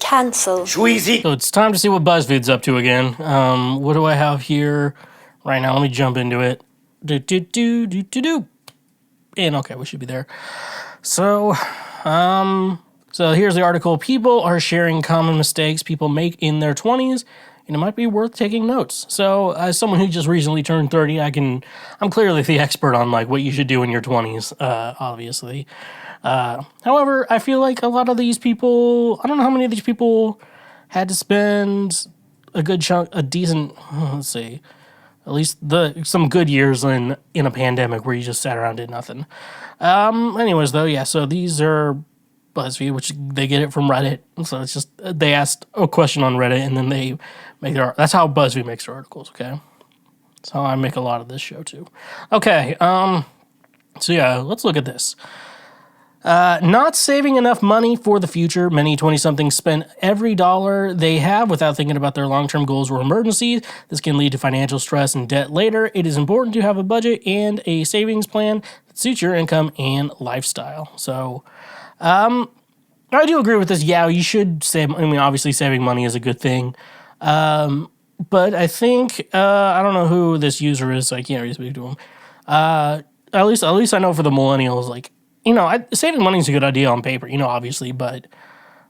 Cancel. Schweezy. So it's time to see what BuzzFeed's up to again. What do I have here right now? Let me jump into it. And okay, we should be there. So here's the article. People are sharing common mistakes people make in their 20s, and it might be worth taking notes. So as someone who just recently turned 30, I'm clearly the expert on like what you should do in your 20s, obviously. However, I feel like a lot of these people, I don't know how many of these people had to spend a good chunk, a decent, let's see, at least some good years in a pandemic where you just sat around and did nothing. Anyways, though, yeah, so these are BuzzFeed, which they get it from Reddit. So it's just, they asked a question on Reddit and then they make that's how BuzzFeed makes their articles, okay? That's how I make a lot of this show, too. Okay, so yeah, let's look at this. Not saving enough money for the future. Many 20-somethings spend every dollar they have without thinking about their long-term goals or emergencies. This can lead to financial stress and debt later. It is important to have a budget and a savings plan that suits your income and lifestyle. So, I do agree with this. Yeah, you should save. I mean, obviously, saving money is a good thing. But I think I don't know who this user is, so I can't really speak to him. At least I know for the millennials, like, you know, saving money is a good idea on paper, you know, obviously, but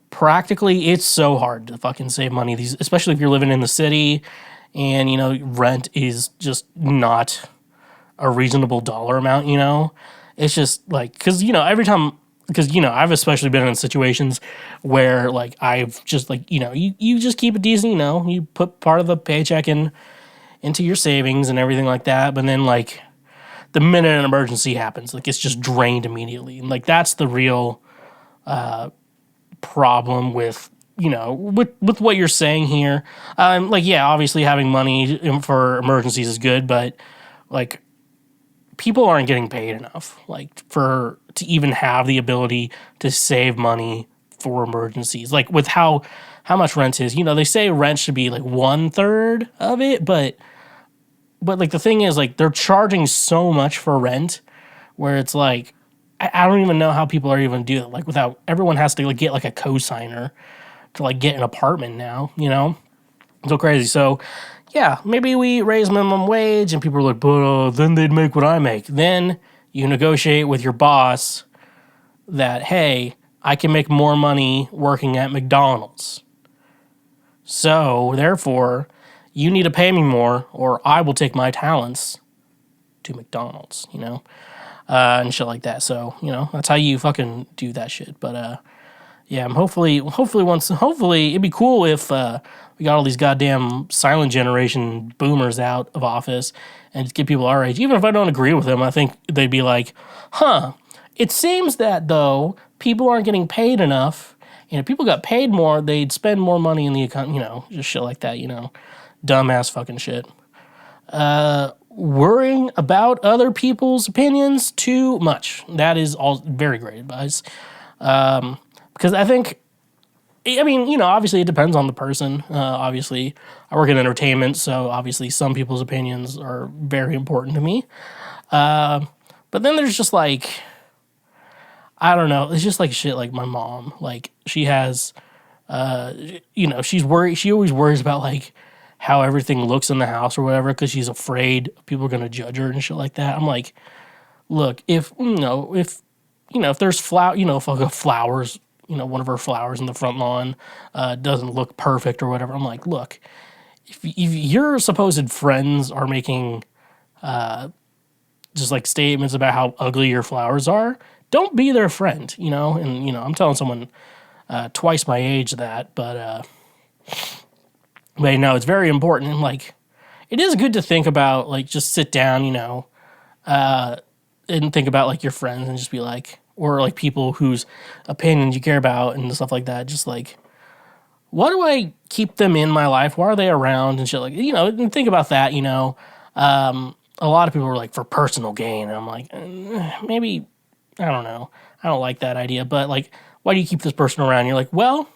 practically it's so hard to fucking save money. Especially if you're living in the city and, you know, rent is just not a reasonable dollar amount, you know? It's just like, because, you know, I've especially been in situations where, like, I've just, like, you know, you just keep it decent, you know, you put part of the paycheck into your savings and everything like that, but then, like, the minute an emergency happens, like, it's just drained immediately. And, like, that's the real problem with, you know, with what you're saying here. Like, yeah, obviously having money for emergencies is good, but, like, people aren't getting paid enough, like, to even have the ability to save money for emergencies. Like, with how much rent is, you know, they say rent should be, like, 1/3 of it, but like, the thing is, like, they're charging so much for rent where it's like, I don't even know how people are even doing it. Like, without, everyone has to, like, get, like, a cosigner to, like, get an apartment now, you know? So crazy. So, yeah, maybe we raise minimum wage and people are like, but then they'd make what I make. Then you negotiate with your boss that, hey, I can make more money working at McDonald's. So, therefore, you need to pay me more, or I will take my talents to McDonald's, you know, and shit like that. So, you know, that's how you fucking do that shit. But, yeah, hopefully it'd be cool if we got all these goddamn silent generation boomers out of office and just get people our age. Even if I don't agree with them, I think they'd be like, it seems that, though, people aren't getting paid enough. And if people got paid more, they'd spend more money in the economy, you know, just shit like that, you know. Dumbass fucking shit. Worrying about other people's opinions too much. That is all very great advice. Because I think, I mean, you know, obviously it depends on the person. Obviously, I work in entertainment, so obviously some people's opinions are very important to me. But then there's just like, I don't know, it's just like shit like my mom. Like, she has, you know, she's worried, she always worries about, like, how everything looks in the house or whatever, because she's afraid people are going to judge her and shit like that. I'm like, look, if there's if flowers, you know, one of her flowers in the front lawn doesn't look perfect or whatever, I'm like, look, if your supposed friends are making just like statements about how ugly your flowers are, don't be their friend, you know? And, you know, I'm telling someone twice my age that, but no, it's very important. And, like, it is good to think about, like, just sit down, you know, and think about, like, your friends and just be like, or, like, people whose opinions you care about and stuff like that. Just, like, why do I keep them in my life? Why are they around and shit? Like, you know, and think about that, you know. A lot of people are like, for personal gain. And I'm like, maybe, I don't know. I don't like that idea. But, like, why do you keep this person around? You're like, well,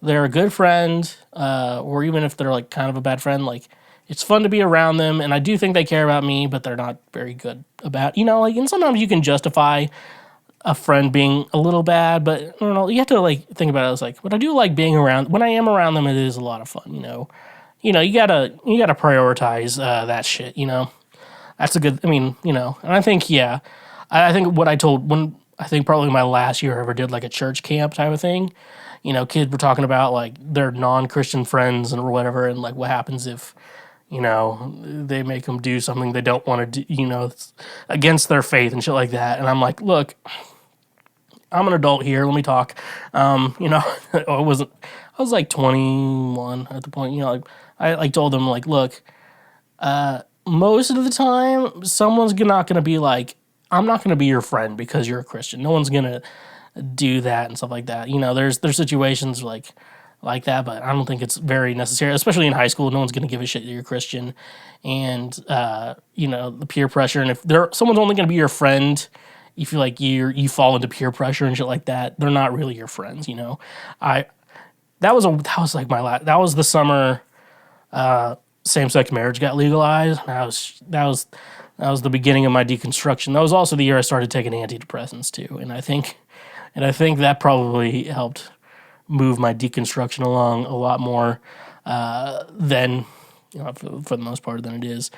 they're a good friend, or even if they're, like, kind of a bad friend, like, it's fun to be around them, and I do think they care about me, but they're not very good about, you know, like, and sometimes you can justify a friend being a little bad, but I don't know. You have to like think about it as like, but I do like being around. When I am around them, it is a lot of fun. You gotta prioritize that shit. That's a good. I mean, and I think I think what I told when I think probably my last year I ever did like a church camp type of thing. Kids were talking about like their non-Christian friends and whatever, and like what happens if they make them do something they don't want to do, it's against their faith and shit like that. And I'm like, look, I'm an adult here. Let me talk. I was like 21 at the point. Like I like told them like, look, most of the time, someone's not going to be like, I'm not going to be your friend because you're a Christian. No one's going to do that and stuff like that. There's situations like that, but I don't think it's very necessary, especially in high school. No one's going to give a shit that you're Christian. And, the peer pressure. And if someone's only going to be your friend, you feel like you fall into peer pressure and shit like that, they're not really your friends, that was the summer, same-sex marriage got legalized. That was the beginning of my deconstruction. That was also the year I started taking antidepressants too, and I think that probably helped move my deconstruction along a lot more than for the most part than it is.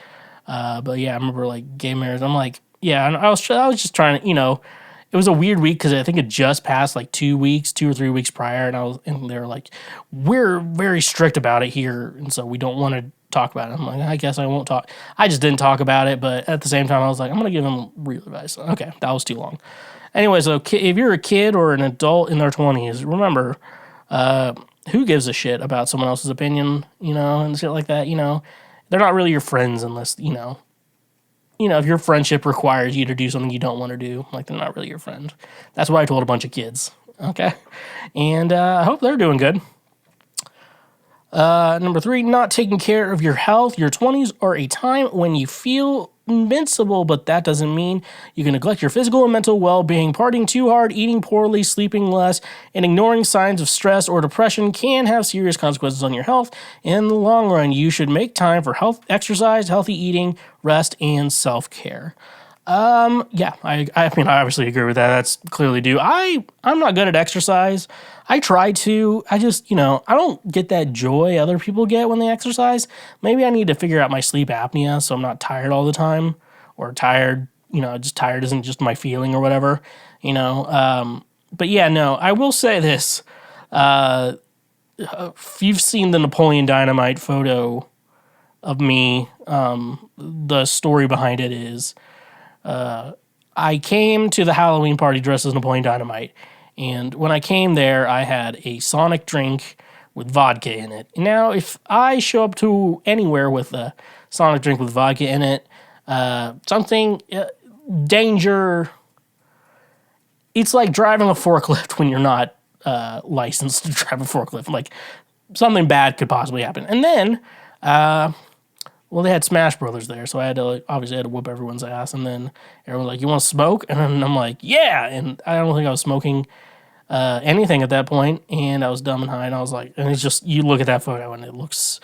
But yeah, I remember like gay marriage. I'm like, yeah, and I was just trying to, it was a weird week because I think it just passed like 2 or 3 weeks prior, and they were like, we're very strict about it here, and so we don't want to talk about it. I'm like, I guess I won't talk. I just didn't talk about it, but at the same time, I was like, I'm gonna give them real advice. Okay, that was too long. Anyway, so if you're a kid or an adult in their 20s, remember, who gives a shit about someone else's opinion, and shit like that. They're not really your friends unless if your friendship requires you to do something you don't want to do, like they're not really your friend. That's what I told a bunch of kids. Okay, and I hope they're doing good. Number 3, not taking care of your health. Your 20s are a time when you feel invincible, but that doesn't mean you can neglect your physical and mental well-being. Partying too hard, eating poorly, sleeping less, and ignoring signs of stress or depression can have serious consequences on your health. In the long run, you should make time for exercise, healthy eating, rest, and self-care. Yeah, I mean, I obviously agree with that. That's clearly due. I'm not good at exercise. I try to. I just, I don't get that joy other people get when they exercise. Maybe I need to figure out my sleep apnea so I'm not tired all the time, or tired, just tired isn't just my feeling or whatever, But yeah, no, I will say this. If you've seen the Napoleon Dynamite photo of me, the story behind it is, I came to the Halloween party dressed as Napoleon Dynamite, and when I came there, I had a Sonic drink with vodka in it. Now, if I show up to anywhere with a Sonic drink with vodka in it, danger, it's like driving a forklift when you're not licensed to drive a forklift. Like, something bad could possibly happen. And then, well, they had Smash Brothers there, so I had to obviously whoop everyone's ass. And then everyone was like, "You want to smoke?" And then I'm like, "Yeah!" And I don't think I was smoking anything at that point, and I was dumb and high. And I was like, and it's just, you look at that photo and it looks,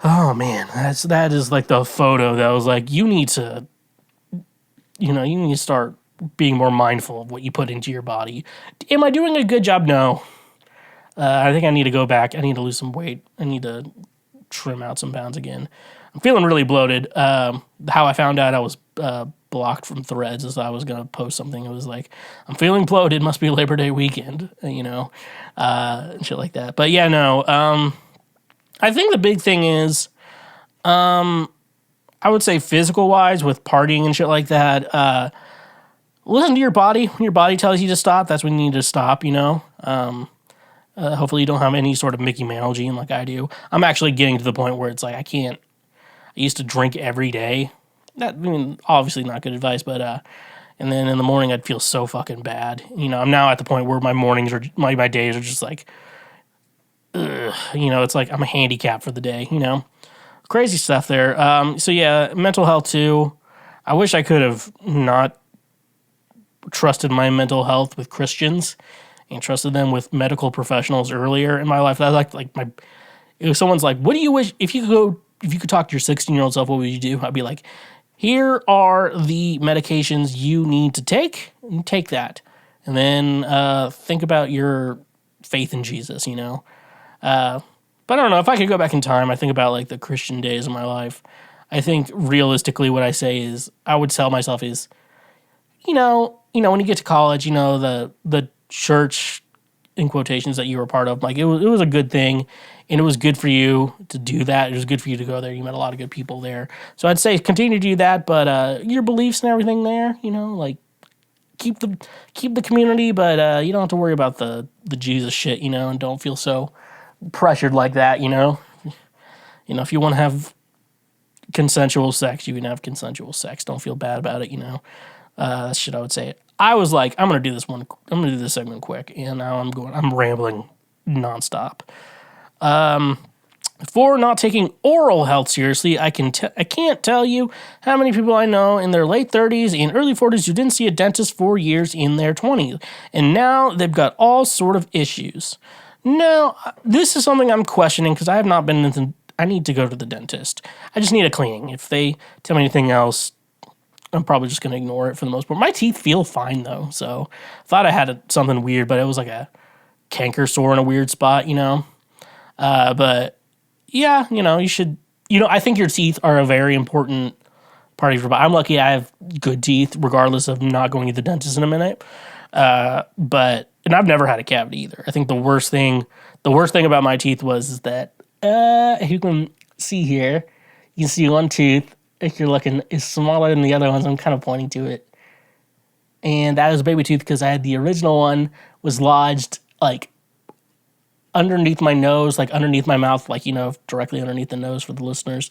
oh man, that is like the photo that was like, you need to start being more mindful of what you put into your body. Am I doing a good job? No. I think I need to go back. I need to lose some weight. I need to trim out some pounds again. I'm feeling really bloated. How I found out I was blocked from Threads is I was going to post something. It was like, I'm feeling bloated, must be Labor Day weekend, and shit like that. But yeah, no. I think the big thing is, I would say physical-wise with partying and shit like that, listen to your body. When your body tells you to stop, that's when you need to stop, hopefully you don't have any sort of Mickey Mantle gene like I do. I'm actually getting to the point where it's like, I used to drink every day. Obviously not good advice, but, and then in the morning I'd feel so fucking bad. I'm now at the point where my mornings are, my days are just like, ugh, it's like I'm a handicap for the day, Crazy stuff there. So yeah, mental health too. I wish I could have not trusted my mental health with Christians and trusted them with medical professionals earlier in my life. That if someone's like, what do you wish, if you could talk to your 16-year-old self, what would you do? I'd be like, here are the medications you need to take, and take that. And then think about your faith in Jesus, you know. But I don't know, if I could go back in time, I think about like the Christian days of my life. I think realistically what I say is, I would tell myself is, when you get to college, the church in quotations that you were a part of, like it was a good thing, and it was good for you to do that. It was good for you to go there. You met a lot of good people there. So I'd say continue to do that, but your beliefs and everything there, like keep the community, but you don't have to worry about the Jesus shit, and don't feel so pressured like that, if you want to have consensual sex, you can have consensual sex. Don't feel bad about it, that's shit I would say. I was like, I'm gonna do this segment quick, and now I'm rambling nonstop. For not taking oral health seriously, I can't tell you how many people I know in their late 30s and early 40s who didn't see a dentist for years in their 20s, and now they've got all sort of issues. Now, this is something I'm questioning because I have not been I need to go to the dentist. I just need a cleaning. If they tell me anything else, I'm probably just going to ignore it for the most part. My teeth feel fine, though, so thought I had something weird, but it was like a canker sore in a weird spot, But, yeah, you should... I think your teeth are a very important part of your body. I'm lucky I have good teeth, regardless of not going to the dentist in a minute. And I've never had a cavity either. I think the worst thing about my teeth is that, if you can see here, you can see one tooth, if you're looking, is smaller than the other ones. I'm kind of pointing to it. And that is a baby tooth because I had the original one was lodged like underneath my nose, like underneath my mouth, like, directly underneath the nose for the listeners.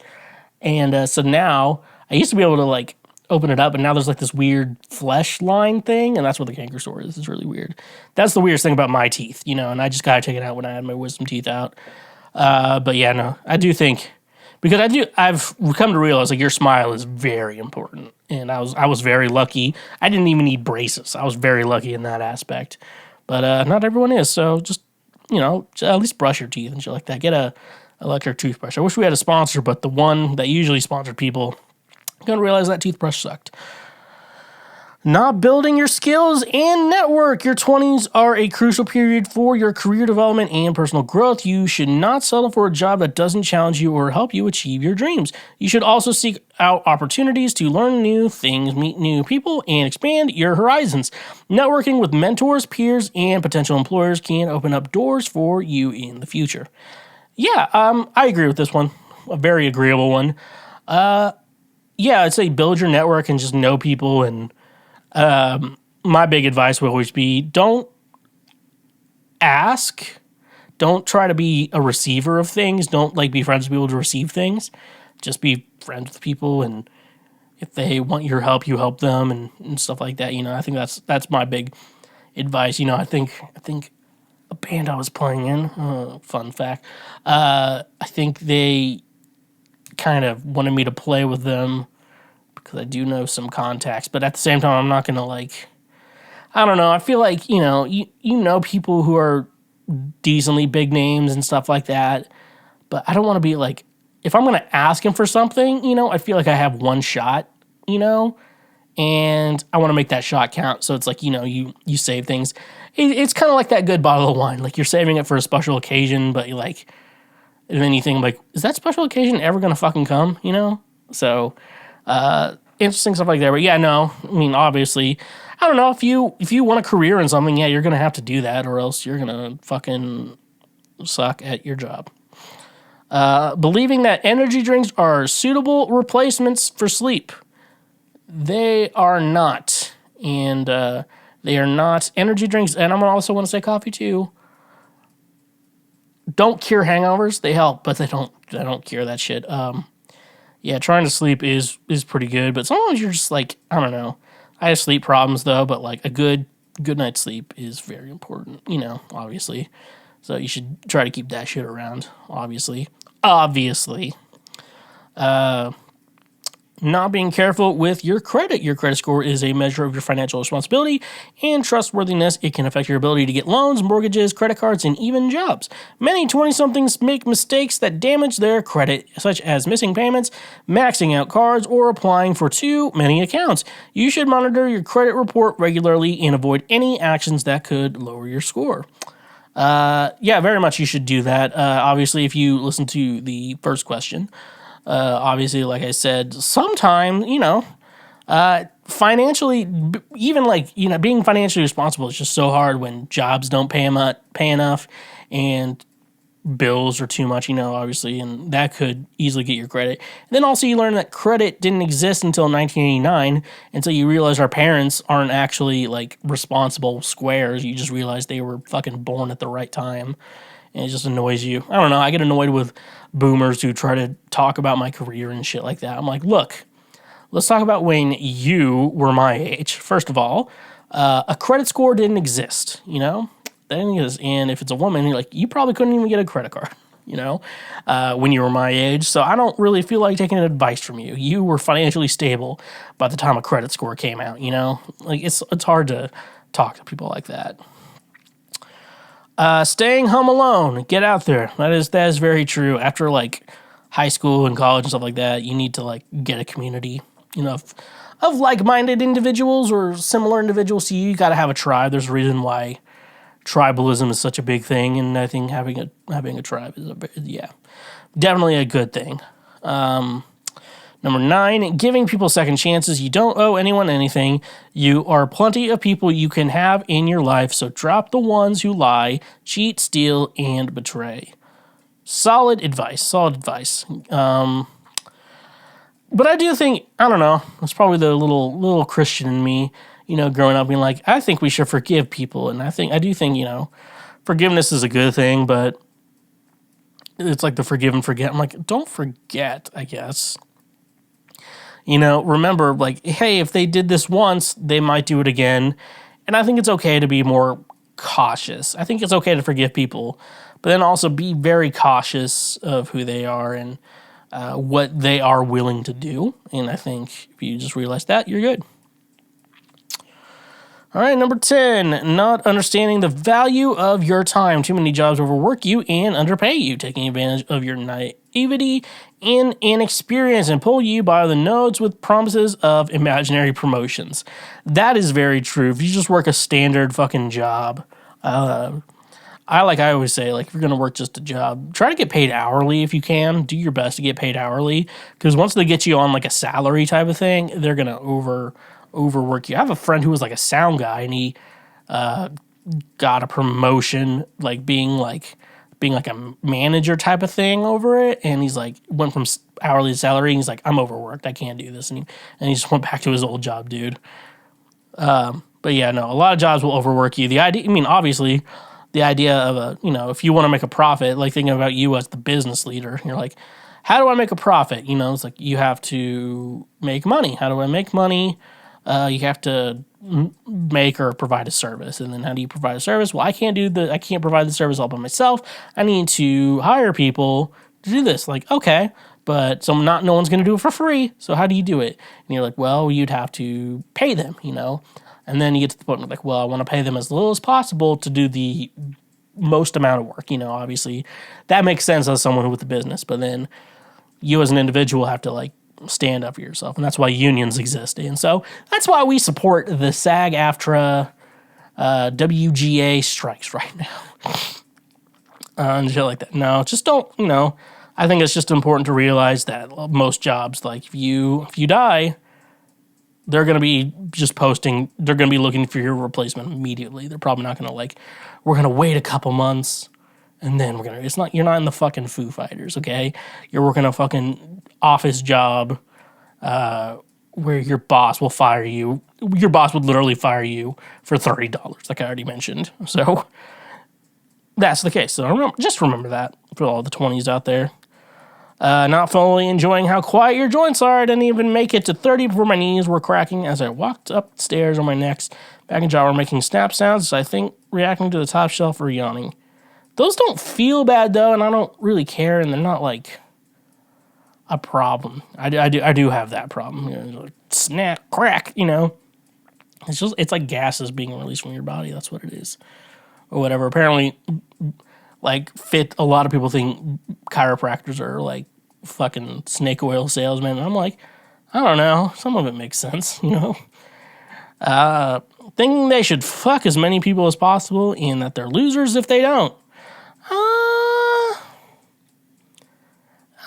And so now I used to be able to like open it up, and now there's like this weird flesh line thing, and that's what the canker sore is. It's really weird. That's the weirdest thing about my teeth, and I just got to take it out when I had my wisdom teeth out. But yeah, no, I do think, because I've come to realize like your smile is very important, and I was very lucky. I didn't even need braces. I was very lucky in that aspect, but not everyone is. So just at least brush your teeth and shit like that. Get a electric toothbrush. I wish we had a sponsor, but the one that usually sponsored people, I'm gonna realize that toothbrush sucked. Not building your skills and network. Your 20s are a crucial period for your career development and personal growth. You should not settle for a job that doesn't challenge you or help you achieve your dreams. You should also seek out opportunities to learn new things, meet new people, and expand your horizons. Networking with mentors, peers, and potential employers can open up doors for you in the future. Yeah, I agree with this one. A very agreeable one. Yeah, I'd say build your network and just know people. And my big advice would always be, don't ask. Don't try to be a receiver of things. Don't be friends with people to receive things. Just be friends with people, and if they want your help, you help them, and stuff like that. I think that's my big advice. I think a band I was playing in, fun fact, I think they kind of wanted me to play with them because I do know some contacts, but at the same time, I'm not going to I don't know. I feel like, you know people who are decently big names and stuff like that, but I don't want to be if I'm going to ask him for something, I feel like I have one shot, and I want to make that shot count. So it's you save things. It's kind of like that good bottle of wine. You're saving it for a special occasion, but and then you think is that special occasion ever going to fucking come, So, interesting stuff like that. But yeah, no, I mean, obviously, I don't know, if you want a career in something, yeah, you're going to have to do that, or else you're going to fucking suck at your job. Believing that energy drinks are suitable replacements for sleep. They are not. And they are not energy drinks. And I'm also want to say coffee too. Don't cure hangovers. They help, but they don't cure that shit. Yeah, trying to sleep is pretty good, but sometimes you're just I don't know. I have sleep problems though, but a good night's sleep is very important, obviously. So you should try to keep that shit around, obviously. not being careful with your credit. Your credit score is a measure of your financial responsibility and trustworthiness. It can affect your ability to get loans, mortgages, credit cards, and even jobs. Many 20-somethings make mistakes that damage their credit, such as missing payments, maxing out cards, or applying for too many accounts. You should monitor your credit report regularly and avoid any actions that could lower your score. Yeah, very much you should do that. Obviously, if you listen to the first question, obviously, like I said, sometimes, financially, even being financially responsible is just so hard when jobs don't pay enough and bills are too much, obviously, and that could easily get your credit. And then also you learn that credit didn't exist until 1989, until you realize our parents aren't actually responsible squares. You just realize they were fucking born at the right time. And it just annoys you. I don't know. I get annoyed with boomers who try to talk about my career and shit like that. I'm like, look, let's talk about when you were my age. First of all, a credit score didn't exist, That didn't exist. And if it's a woman, you probably couldn't even get a credit card, when you were my age. So I don't really feel like taking advice from you. You were financially stable by the time a credit score came out, It's hard to talk to people like that. Staying home alone. Get out there. That is very true. After high school and college and stuff like that, you need to get a community, of like-minded individuals or similar individuals to you. You got to have a tribe. There's a reason why tribalism is such a big thing, and I think having a tribe is definitely a good thing. Number 9, giving people second chances. You don't owe anyone anything. You are plenty of people you can have in your life, so drop the ones who lie, cheat, steal, and betray. Solid advice. But I do think, I don't know, it's probably the little Christian in me, growing up being I think we should forgive people, and I do think, forgiveness is a good thing, but it's the forgive and forget. I'm don't forget, I guess. Remember, hey, if they did this once, they might do it again. And I think it's okay to be more cautious. I think it's okay to forgive people, but then also be very cautious of who they are and what they are willing to do. And I think if you just realize that, you're good. All right, number 10, not understanding the value of your time. Too many jobs overwork you and underpay you, taking advantage of your naivety and inexperience and pull you by the nose with promises of imaginary promotions. That is very true. If you just work a standard fucking job, I always say, if you're going to work just a job, try to get paid hourly if you can. Do your best to get paid hourly, because once they get you on a salary type of thing, they're going to overwork you. I have a friend who was a sound guy, and he got a promotion, being a manager type of thing over it, and he's went from hourly to salary, and he's I'm overworked, I can't do this, and he just went back to his old job, dude. But yeah, no, a lot of jobs will overwork you. Obviously, the idea of if you want to make a profit, thinking about you as the business leader, you're how do I make a profit? It's you have to make money. How do I make money? You have to make or provide a service. And then how do you provide a service? Well, I can't provide the service all by myself. I need to hire people to do this. Okay, but no one's going to do it for free. So how do you do it? And you're well, you'd have to pay them, And then you get to the point where well, I want to pay them as little as possible to do the most amount of work. Obviously that makes sense as someone with a business, but then you as an individual have to stand up for yourself, and that's why unions exist. And so that's why we support the SAG-AFTRA WGA strikes right now and shit like that. No, just don't. I think it's just important to realize that most jobs, if you die, they're going to be just posting. They're going to be looking for your replacement immediately. They're probably not going to we're going to wait a couple months. And then you're not in the fucking Foo Fighters, okay? You're working a fucking office job where your boss will fire you. Your boss would literally fire you for $30, like I already mentioned. So that's the case. So just remember that for all the 20s out there. Not fully enjoying how quiet your joints are. I didn't even make it to 30 before my knees were cracking as I walked upstairs on my next back and jaw were making snap sounds, I think reacting to the top shelf or yawning. Those don't feel bad, though, and I don't really care, and they're not a problem. I do have that problem. You know, like, snap, crack, you know. It's like gases being released from your body. That's what it is. Or whatever. Apparently, like, a lot of people think chiropractors are like fucking snake oil salesmen. And I'm like, I don't know. Some of it makes sense, you know. Thinking they should fuck as many people as possible and that they're losers if they don't. I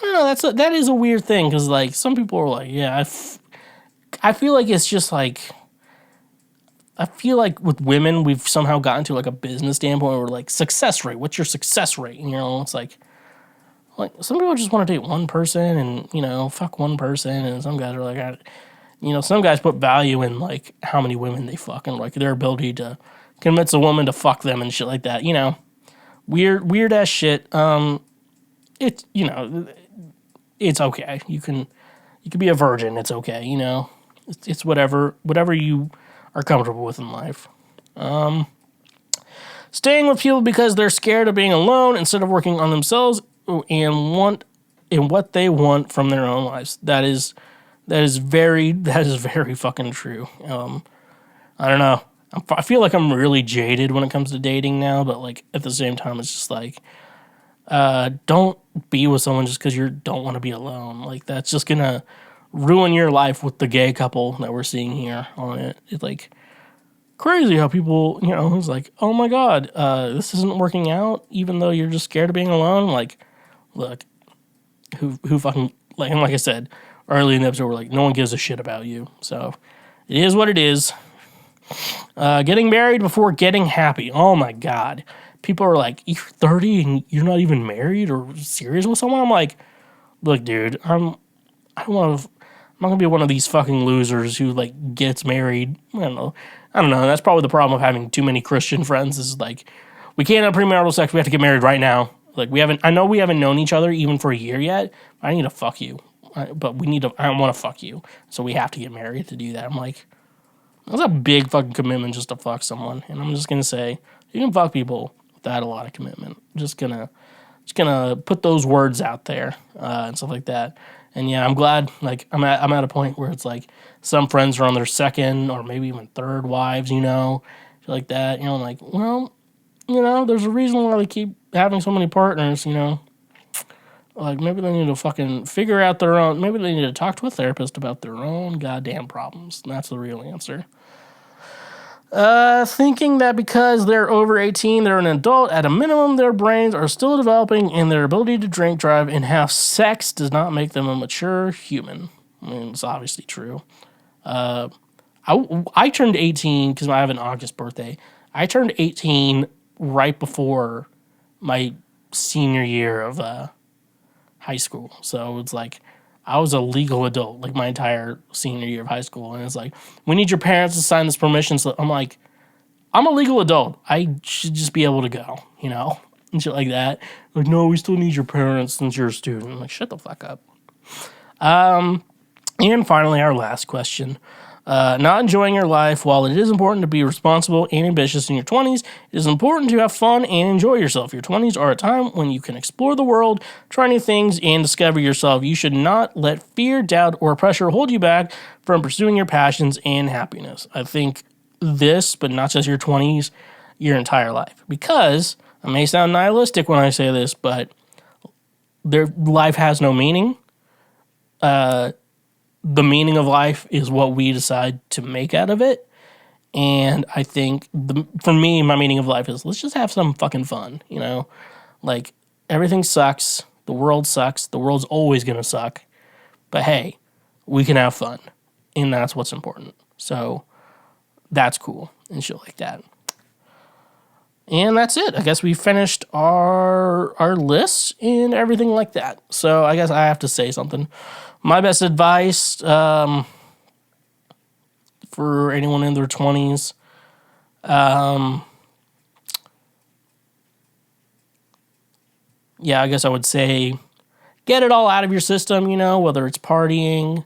don't know. That is a weird thing because like some people are like, yeah, I feel like it's just like. I feel like with women, we've somehow gotten to like a business standpoint where we're like, success rate, what's your success rate? And, you know, it's like some people just want to date one person and, you know, fuck one person. And some guys are like, you know, some guys put value in like how many women they fuck and like their ability to convince a woman to fuck them and shit like that. You know, weird ass shit. It's, you know, it's okay. You can be a virgin. It's okay. You know, it's whatever you are comfortable with in life. Staying with people because they're scared of being alone instead of working on themselves and what they want from their own lives. That is very fucking true. I don't know. I feel like I'm really jaded when it comes to dating now, but like at the same time, it's just like, don't be with someone just because you don't want to be alone. Like that's just gonna ruin your life with the gay couple that we're seeing here on it. It's like crazy how people, you know, it's like, oh my God, this isn't working out, even though you're just scared of being alone. Like, look, who fucking, like, and like I said early in the episode, we're like, no one gives a shit about you. So it is what it is. Getting married before getting happy. Oh my God. People are like, you're 30 and you're not even married or serious with someone? I'm like, look, dude, I'm not gonna be one of these fucking losers who like gets married. I don't know. That's probably the problem of having too many Christian friends. Is like we can't have premarital sex. We have to get married right now. Like I know we haven't known each other even for a year yet. I need to fuck you, but I don't want to fuck you, so we have to get married to do that. I'm like, that's a big fucking commitment just to fuck someone. And I'm just gonna say you can fuck people without a lot of commitment. Just gonna put those words out there and stuff like that. And yeah, I'm glad, like, I'm at a point where it's like some friends are on their second or maybe even third wives, you know, shit like that. You know, like, well, you know, there's a reason why they keep having so many partners, you know. Like, maybe they need to fucking figure out their own, maybe they need to talk to a therapist about their own goddamn problems. And that's the real answer. Thinking that because they're over 18, they're an adult, at a minimum, their brains are still developing and their ability to drink, drive, and have sex does not make them a mature human. I mean, it's obviously true. I turned 18 because I have an August birthday. I turned 18 right before my senior year of high school. So it's like I was a legal adult like my entire senior year of high school. And it's like, we need your parents to sign this permission. So I'm like, I'm a legal adult. I should just be able to go, you know, and shit like that. Like, no, we still need your parents since you're a student. I'm like, shut the fuck up. And finally, our last question. Not enjoying your life. While it is important to be responsible and ambitious in your 20s, it is important to have fun and enjoy yourself. Your 20s are a time when you can explore the world, try new things, and discover yourself. You should not let fear, doubt, or pressure hold you back from pursuing your passions and happiness. I think this, but not just your 20s, your entire life. Because, I may sound nihilistic when I say this, but life has no meaning. The meaning of life is what we decide to make out of it. And I think, for me, my meaning of life is let's just have some fucking fun, you know? Like, everything sucks. The world sucks. The world's always going to suck. But hey, we can have fun. And that's what's important. So, that's cool and shit like that. And that's it. I guess we finished our list and everything like that. So, I guess I have to say something. My best advice for anyone in their 20s, yeah, I guess I would say get it all out of your system, you know, whether it's partying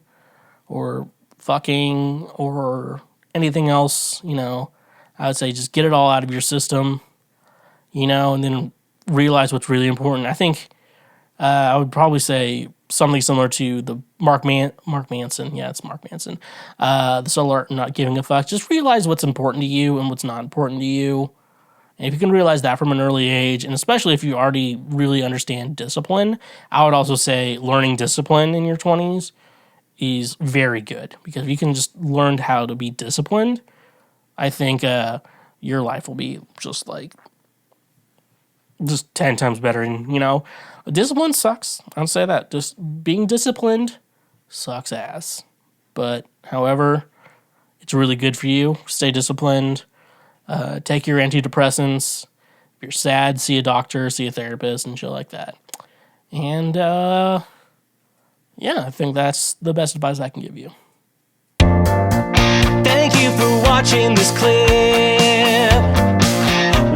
or fucking or anything else, you know. I would say just get it all out of your system, you know, and then realize what's really important. I think I would probably say something similar to the Mark Manson. Yeah, it's Mark Manson. The Solar Art of Not Giving a Fuck. Just realize what's important to you and what's not important to you. And if you can realize that from an early age, and especially if you already really understand discipline, I would also say learning discipline in your 20s is very good. Because if you can just learn how to be disciplined, I think your life will be just 10 times better. And, discipline sucks. I'll say that. Just being disciplined sucks ass. But, however, it's really good for you. Stay disciplined. Take your antidepressants. If you're sad, see a doctor, see a therapist, and shit like that. And, yeah, I think that's the best advice I can give you. Thank you for watching this clip.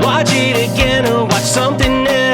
Watch it again or watch something else.